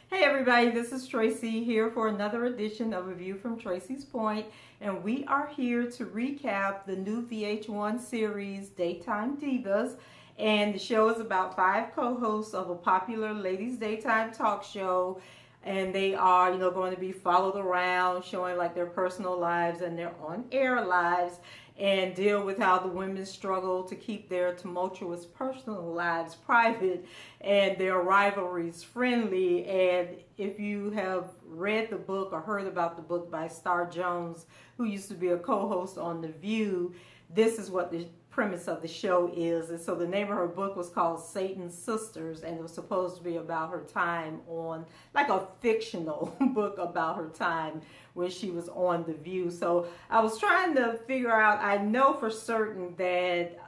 Hey everybody, this is Tracy here for another edition of A View from Tracy's Point, and we are here to recap the new VH1 series Daytime Divas. And the show is about 5 co-hosts of a popular ladies' daytime talk show, and they are, going to be followed around, showing like their personal lives and their on-air lives, and deal with how the women struggle to keep their tumultuous personal lives private and their rivalries friendly. And if you have read the book or heard about the book by Starr Jones, who used to be a co-host on The View, this is what the premise of the show is. And so the name of her book was called Satan's Sisters, and it was supposed to be about her time on, like a fictional book about her time when she was on The View. So I was trying to figure out, I know for certain that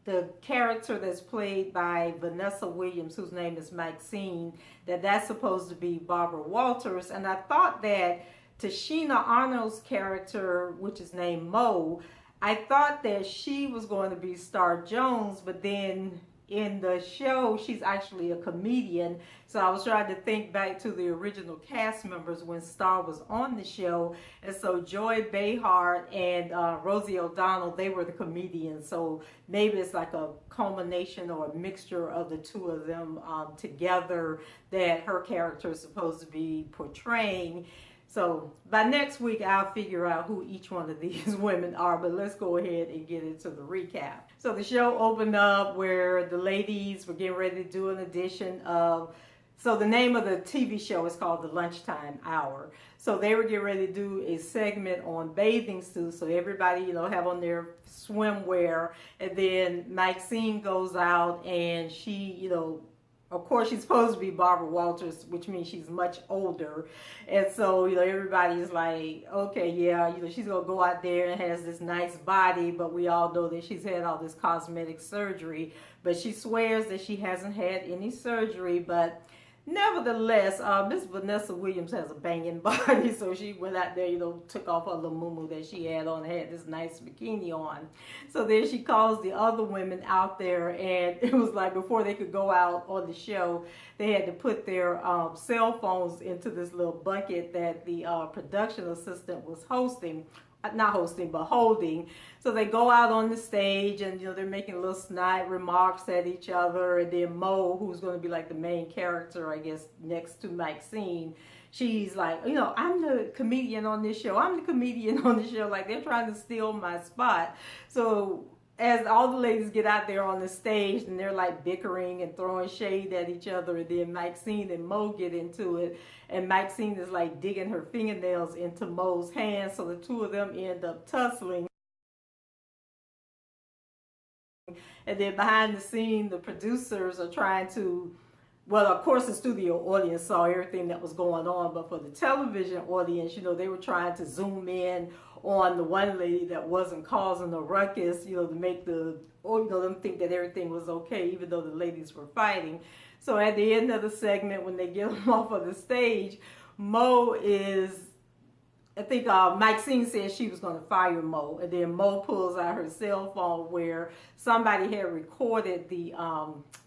the character that's played by Vanessa Williams, whose name is Maxine, that's supposed to be Barbara Walters. And I thought that Tashina Arnold's character, which is named Mo, I thought that she was going to be Starr Jones, but then in the show, she's actually a comedian. So I was trying to think back to the original cast members when Starr was on the show. And so Joy Behar and Rosie O'Donnell, they were the comedians. So maybe it's like a culmination or a mixture of the two of them together that her character is supposed to be portraying. So by next week, I'll figure out who each one of these women are, but let's go ahead and get into the recap. So the show opened up where the ladies were getting ready to do an edition of, so the name of the TV show is called The Lunchtime Hour. So they were getting ready to do a segment on bathing suits. So everybody, have on their swimwear. And then Maxine goes out and she, of course, she's supposed to be Barbara Walters, which means she's much older. And so, everybody's like, okay, yeah, she's going to go out there and has this nice body, but we all know that she's had all this cosmetic surgery. But she swears that she hasn't had any surgery, but nevertheless, Miss Vanessa Williams has a banging body, so she went out there, took off her little muumuu that she had on, had this nice bikini on. So then she calls the other women out there, and it was like before they could go out on the show, they had to put their cell phones into this little bucket that the production assistant was holding. So they go out on the stage and they're making little snide remarks at each other, and then Mo, who's going to be like the main character, I guess, next to Maxine, she's like, I'm the comedian on this show, like they're trying to steal my spot. So as all the ladies get out there on the stage and they're like bickering and throwing shade at each other, and then Maxine and Mo get into it, and Maxine is like digging her fingernails into Mo's hands, so the two of them end up tussling. And then behind the scene, the producers are trying to, well, of course the studio audience saw everything that was going on, but for the television audience, they were trying to zoom in on the one lady that wasn't causing a ruckus, to make them think that everything was okay, even though the ladies were fighting. So at the end of the segment, when they get them off of the stage, I think Maxine said she was going to fire Mo, and then Mo pulls out her cell phone where somebody had recorded the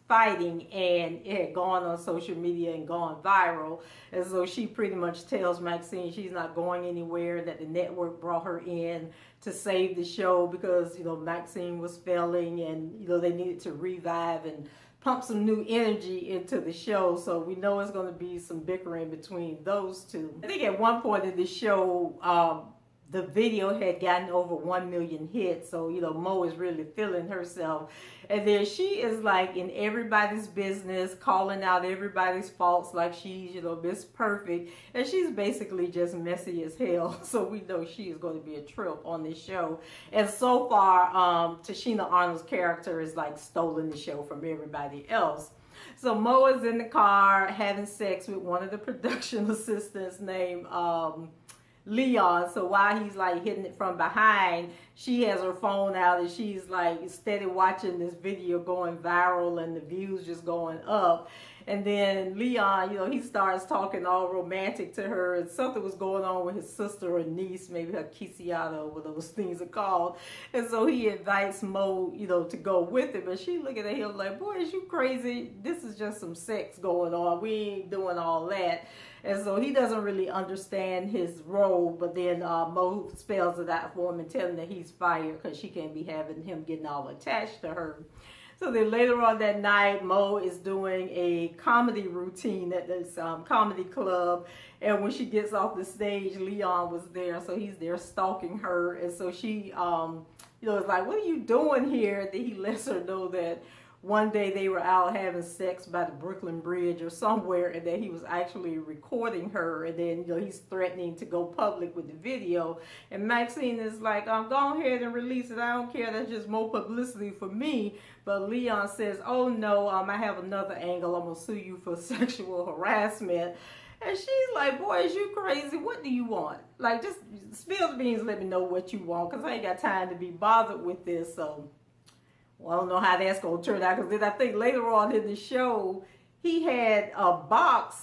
fighting, and it had gone on social media and gone viral. And so she pretty much tells Maxine she's not going anywhere, that the network brought her in to save the show because, Maxine was failing, and, they needed to revive and pump some new energy into the show. So we know it's going to be some bickering between those two. I think at one point in the show, the video had gotten over 1 million hits. So, Mo is really feeling herself. And then she is like in everybody's business, calling out everybody's faults like she's, Miss Perfect. And she's basically just messy as hell. So we know she is going to be a trip on this show. And so far, Tashina Arnold's character is like stolen the show from everybody else. So Mo is in the car having sex with one of the production assistants named Leon. So while he's like hitting it from behind, she has her phone out and she's like steady watching this video going viral and the views just going up. And then Leon, he starts talking all romantic to her, and something was going on with his sister or niece, maybe her Kisiata, what those things are called. And so he invites Mo, to go with him. And she looking at him like, boy, is you crazy? This is just some sex going on. We ain't doing all that. And so he doesn't really understand his role, but then Mo spells it out for him and tells him that he's fired because she can't be having him getting all attached to her. So then later on that night, Mo is doing a comedy routine at this comedy club. And when she gets off the stage, Leon was there. So he's there stalking her. And so she, is like, what are you doing here? And then he lets her know that one day they were out having sex by the Brooklyn Bridge or somewhere, and that he was actually recording her, and then he's threatening to go public with the video. And Maxine is like, go ahead and release it. I don't care. That's just more publicity for me. But Leon says, oh no, I have another angle. I'm gonna sue you for sexual harassment. And she's like, boy, is you crazy? What do you want? Like, just spill the beans, let me know what you want, because I ain't got time to be bothered with this. So well, I don't know how that's going to turn out, because then I think later on in the show, he had a box,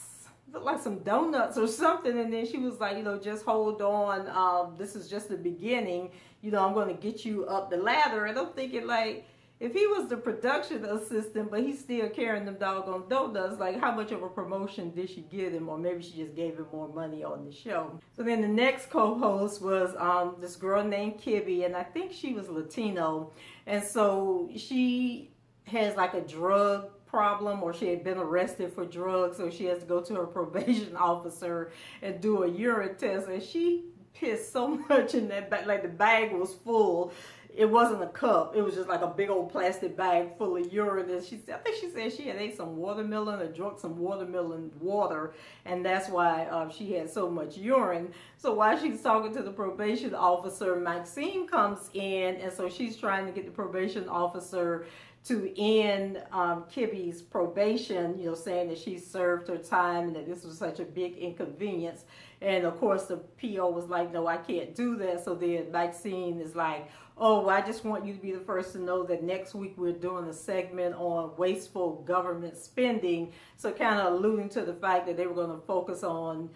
looked like some donuts or something, and then she was like, just hold on, this is just the beginning, I'm going to get you up the ladder. And I'm thinking, like, if he was the production assistant, but he's still carrying them doggone donuts, like, how much of a promotion did she give him? Or maybe she just gave him more money on the show. So then the next co-host was this girl named Kibby, and I think she was Latino. And so she has like a drug problem, or she had been arrested for drugs, so she has to go to her probation officer and do a urine test. And she pissed so much in that bag, like the bag was full. It wasn't a cup. It was just like a big old plastic bag full of urine. And I think she said she had ate some watermelon or drunk some watermelon water, and that's why she had so much urine. So while she's talking to the probation officer, Maxine comes in, and so she's trying to get the probation officer to end Kibby's probation, saying that she served her time and that this was such a big inconvenience. And of course the PO was like, no, I can't do that. So then Maxine is like, oh, well, I just want you to be the first to know that next week we're doing a segment on wasteful government spending. So kind of alluding to the fact that they were going to focus on,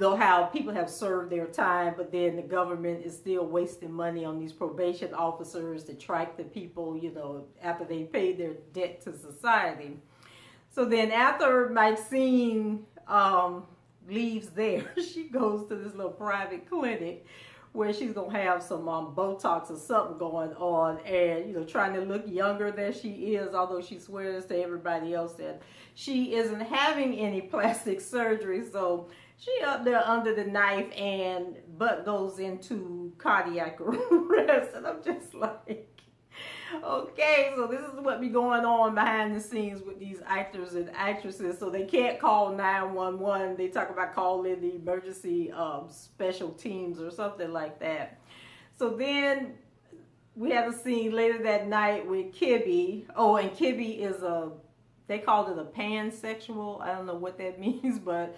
how people have served their time, but then the government is still wasting money on these probation officers to track the people, after they paid their debt to society. So then after Maxine leaves there, she goes to this little private clinic where she's going to have some Botox or something going on, and, trying to look younger than she is, although she swears to everybody else that she isn't having any plastic surgery. So she up there under the knife, and butt goes into cardiac arrest. And I'm just like, okay, so this is what be going on behind the scenes with these actors and actresses. So they can't call 911. They talk about calling the emergency special teams or something like that. So then we have a scene later that night with Kibby. Oh, and Kibby is they called it a pansexual. I don't know what that means, but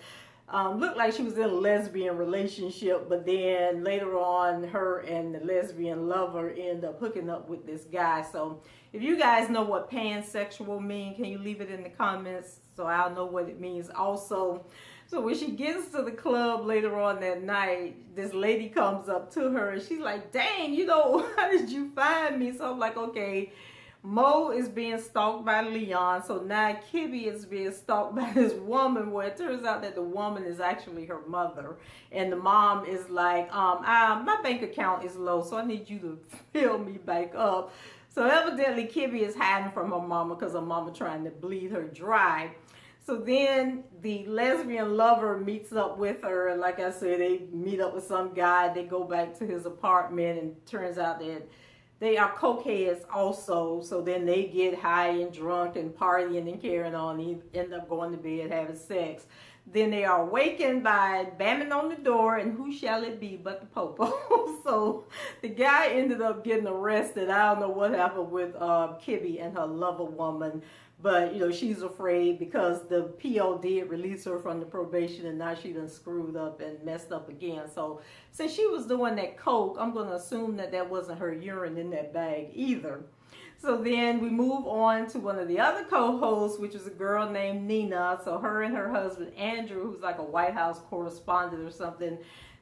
looked like she was in a lesbian relationship, but then later on her and the lesbian lover end up hooking up with this guy. So if you guys know what pansexual mean, can you leave it in the comments so I'll know what it means also. So when she gets to the club later on that night, this lady comes up to her and she's like, dang, how did you find me? So I'm like, okay, Mo is being stalked by Leon, so now Kibby is being stalked by this woman, where it turns out that the woman is actually her mother. And the mom is like, my bank account is low, so I need you to fill me back up. So evidently Kibby is hiding from her mama because her mama trying to bleed her dry. So then the lesbian lover meets up with her, and like I said, they meet up with some guy. They go back to his apartment, and turns out that they are cokeheads also. So then they get high and drunk and partying and carrying on. And end up going to bed, having sex. Then they are awakened by banging on the door, and who shall it be but the popo? So the guy ended up getting arrested. I don't know what happened with Kibby and her lover woman. But, she's afraid because the PO did release her from the probation, and now she done screwed up and messed up again. So since she was doing that coke, I'm going to assume that that wasn't her urine in that bag either. So then we move on to one of the other co-hosts, which is a girl named Nina. So her and her husband Andrew, who's like a White House correspondent or something,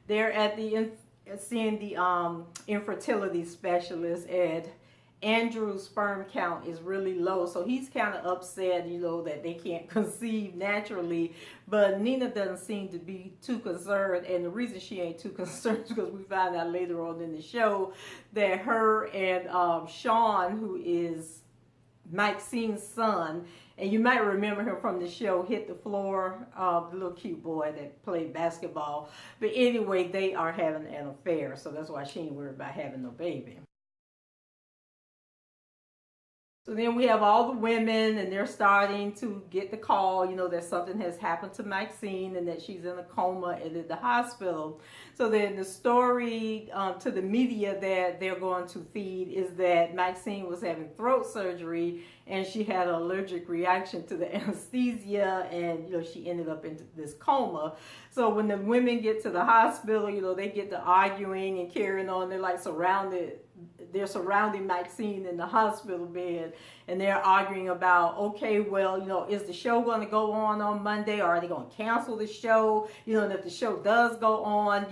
they're at the seeing the infertility specialist, and Andrew's sperm count is really low, so he's kind of upset, that they can't conceive naturally. But Nina doesn't seem to be too concerned, and the reason she ain't too concerned is because we find out later on in the show that her and Sean, who is Maxine's son, and you might remember him from the show Hit the Floor, the little cute boy that played basketball. But anyway, they are having an affair, so that's why she ain't worried about having no baby. So then we have all the women, and they're starting to get the call, that something has happened to Maxine and that she's in a coma and in the hospital. So then the story to the media that they're going to feed is that Maxine was having throat surgery and she had an allergic reaction to the anesthesia, and she ended up in this coma. So when the women get to the hospital, they get to arguing and carrying on. They're like they're surrounding Maxine in the hospital bed, and they're arguing about, okay, well, is the show going to go on Monday, or are they going to cancel the show? And if the show does go on,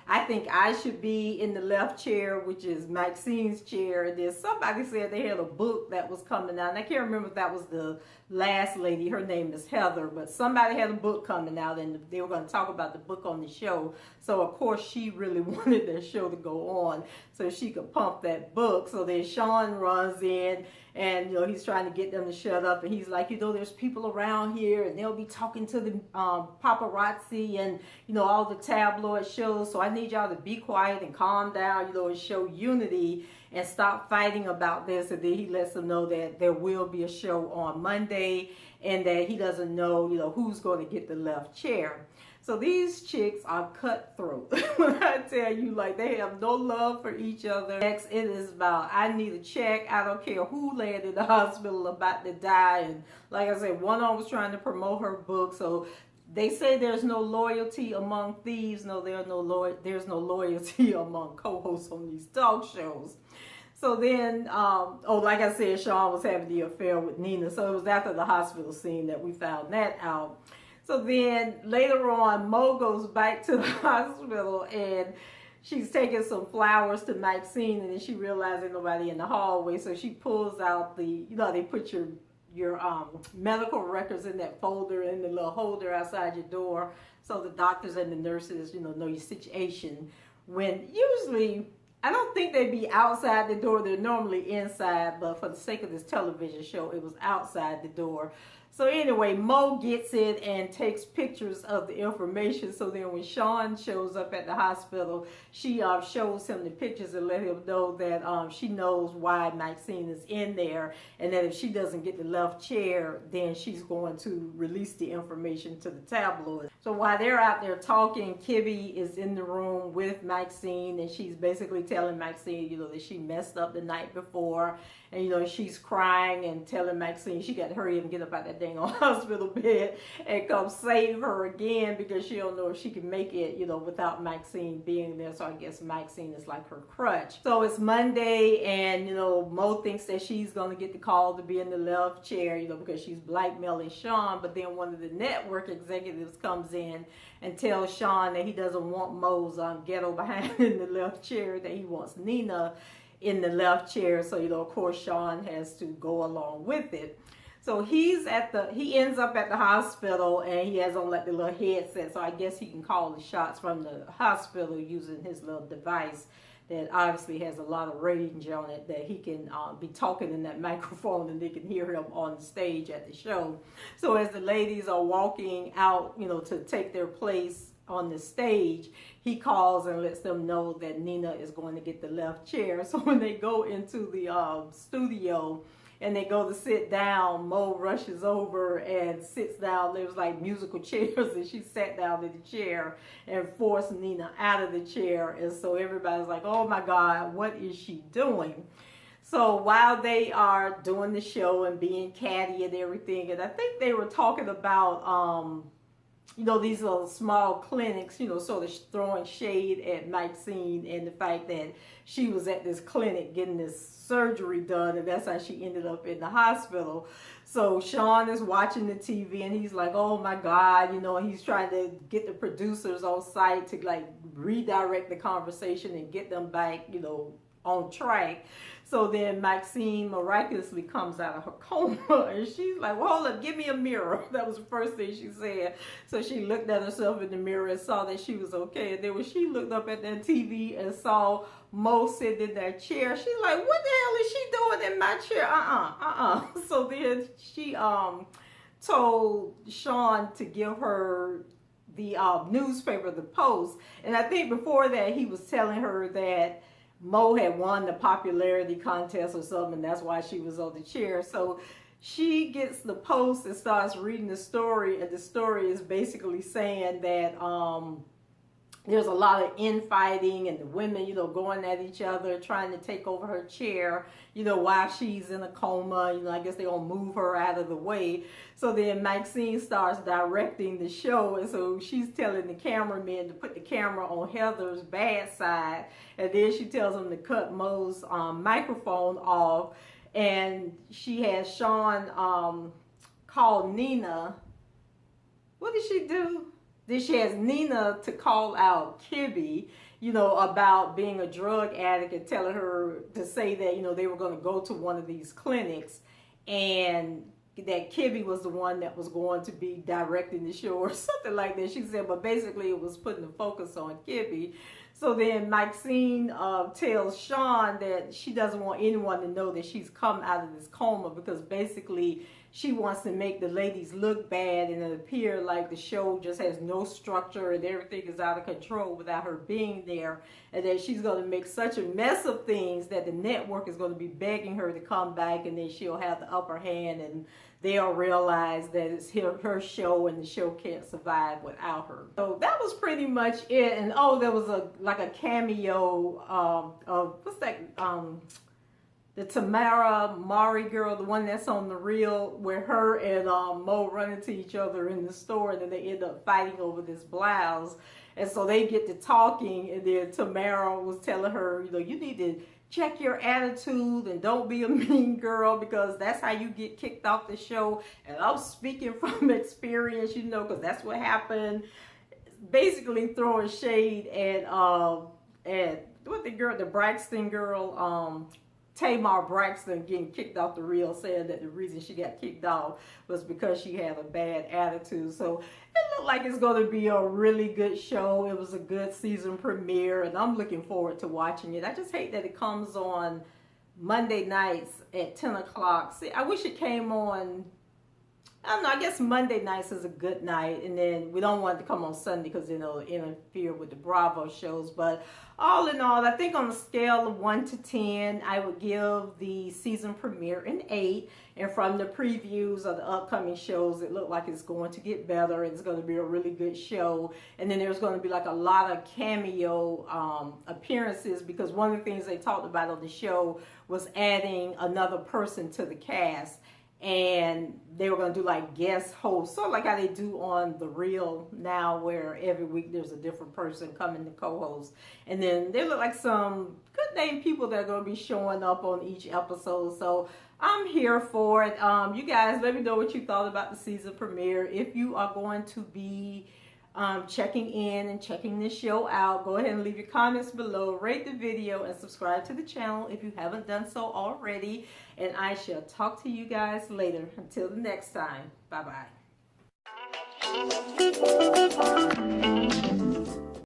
I think I should be in the left chair, which is Maxine's chair. And then somebody said they had a book that was coming out, and I can't remember if that was the last lady. Her name is Heather, but somebody had a book coming out, and they were going to talk about the book on the show. So of course she really wanted that show to go on so she could pump that book. So then Sean runs in, and he's trying to get them to shut up, and he's like, there's people around here, and they'll be talking to the paparazzi and all the tabloid shows, so I need y'all to be quiet and calm down, and show unity and stop fighting about this. And then he lets them know that there will be a show on Monday, and that he doesn't know who's going to get the left chair. So these chicks are cutthroat. When I tell you, they have no love for each other. Next, it is about, I need a check. I don't care who landed in the hospital about to die. And like I said, one of them was trying to promote her book. So they say there's no loyalty among thieves. No, there's no loyalty among co-hosts on these talk shows. So then, like I said, Sean was having the affair with Nina. So it was after the hospital scene that we found that out. So then later on, Mo goes back to the hospital, and she's taking some flowers to Maxine, and then she realizes there's nobody in the hallway. So she pulls out they put your medical records in that folder, in the little holder outside your door, so the doctors and the nurses, know your situation. When usually, I don't think they'd be outside the door. They're normally inside, but for the sake of this television show, it was outside the door. So anyway, Mo gets it and takes pictures of the information. So then when Sean shows up at the hospital, she shows him the pictures and let him know that she knows why Maxine is in there, and that if she doesn't get the left chair, then she's going to release the information to the tabloid. So while they're out there talking, Kibby is in the room with Maxine, and she's basically telling Maxine, that she messed up the night before. And, she's crying and telling Maxine she got to hurry up and get up out that dang old hospital bed and come save her again, because she don't know if she can make it, without Maxine being there. So I guess Maxine is like her crutch. So it's Monday, and, Mo thinks that she's going to get the call to be in the left chair, because she's blackmailing Sean. But then one of the network executives comes in and tells Sean that he doesn't want Mo's ghetto behind in the left chair, that he wants Nina in the left chair. So, of course, Sean has to go along with it. So he ends up at the hospital, and he has on the little headset. So I guess he can call the shots from the hospital using his little device that obviously has a lot of range on it, that he can be talking in that microphone and they can hear him on the stage at the show. So as the ladies are walking out, to take their place on the stage, he calls and lets them know that Nina is going to get the left chair. So when they go into the studio and they go to sit down, Mo rushes over and sits down. There was musical chairs, and she sat down in the chair and forced Nina out of the chair. And so everybody's like, oh my God, what is she doing? So while they are doing the show and being catty and everything, and I think they were talking about you know, these little small clinics, you know, sort of throwing shade at Maxine and the fact that she was at this clinic getting this surgery done, and that's how she ended up in the hospital. So Sean is watching the TV and he's like, oh my God, you know, and he's trying to get the producers on site to like redirect the conversation and get them back, you know, on track. So then Maxine miraculously comes out of her coma and she's like, well, hold up, give me a mirror. That was the first thing she said. So she looked at herself in the mirror and saw that she was okay. And then when she looked up at that TV and saw Mo sitting in that chair, she's like, what the hell is she doing in my chair? So then she told Sean to give her the newspaper, the Post. And I think before that he was telling her that Mo had won the popularity contest or something, and that's why she was on the chair. So she gets the Post and starts reading the story, and the story is basically saying that there's a lot of infighting and the women, you know, going at each other, trying to take over her chair, you know, while she's in a coma. You know, I guess they're going to move her out of the way. So then Maxine starts directing the show, and so she's telling the cameraman to put the camera on Heather's bad side, and then she tells him to cut Mo's microphone off, and she has Sean call Nina. What did she do? Then she has Nina to call out Kibby, you know, about being a drug addict, and telling her to say that, you know, they were going to go to one of these clinics and that Kibby was the one that was going to be directing the show or something like that. She said, but basically it was putting the focus on Kibby. So then Maxine tells Sean that she doesn't want anyone to know that she's come out of this coma, because basically she wants to make the ladies look bad and it appear like the show just has no structure and everything is out of control without her being there, and that she's going to make such a mess of things that the network is going to be begging her to come back, and then she'll have the upper hand and they'll realize that it's her show and the show can't survive without her. So that was pretty much it. And oh, there was a cameo of what's that, the Tamara Mari girl, the one that's on the reel, where her and Mo run into each other in the store, and then they end up fighting over this blouse. And so they get to talking, and then Tamara was telling her, you know, you need to check your attitude and don't be a mean girl, because that's how you get kicked off the show. And I'm speaking from experience, you know, because that's what happened. Basically throwing shade at what the Braxton girl, Tamar Braxton, getting kicked off the reel, saying that the reason she got kicked off was because she had a bad attitude. So it looked like it's going to be a really good show. It was a good season premiere, and I'm looking forward to watching it. I just hate that it comes on Monday nights at 10 o'clock. See, I wish it came on, I don't know, I guess Monday nights is a good night, and then we don't want it to come on Sunday because it'll interfere with the Bravo shows. But all in all, I think on a scale of 1 to 10, I would give the season premiere an 8. And from the previews of the upcoming shows, it looked like it's going to get better. It's going to be a really good show. And then there's going to be like a lot of cameo appearances, because one of the things they talked about on the show was adding another person to the cast. And they were going to do like guest hosts, sort of like how they do on The Real now, where every week there's a different person coming to co-host. And then there look like some good name people that are going to be showing up on each episode. So I'm here for it. You guys, let me know what you thought about the season premiere. If you are going to be checking in and checking this show out, go ahead and leave your comments below, rate the video, and subscribe to the channel if you haven't done so already. And I shall talk to you guys later. Until the next time, bye-bye.